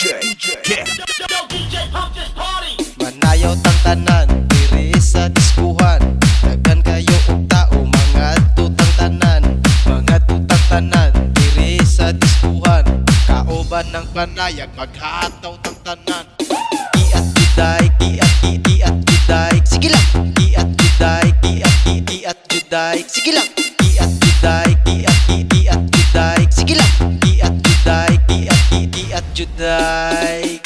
Yeah. Manayaw tang tanan, diri sa diskuhan. Daghan kayo og tao, mga tutang tanan. Mga tutang tanan, diri sa diskuhan. Kauban ng panayag, maghataw tang tanan. Iat juday, iat juday. Sige lang. Iat juday, iat juday. Sige lang. Iat juday, iat juday. Sige lang. Iat juday, iat juday.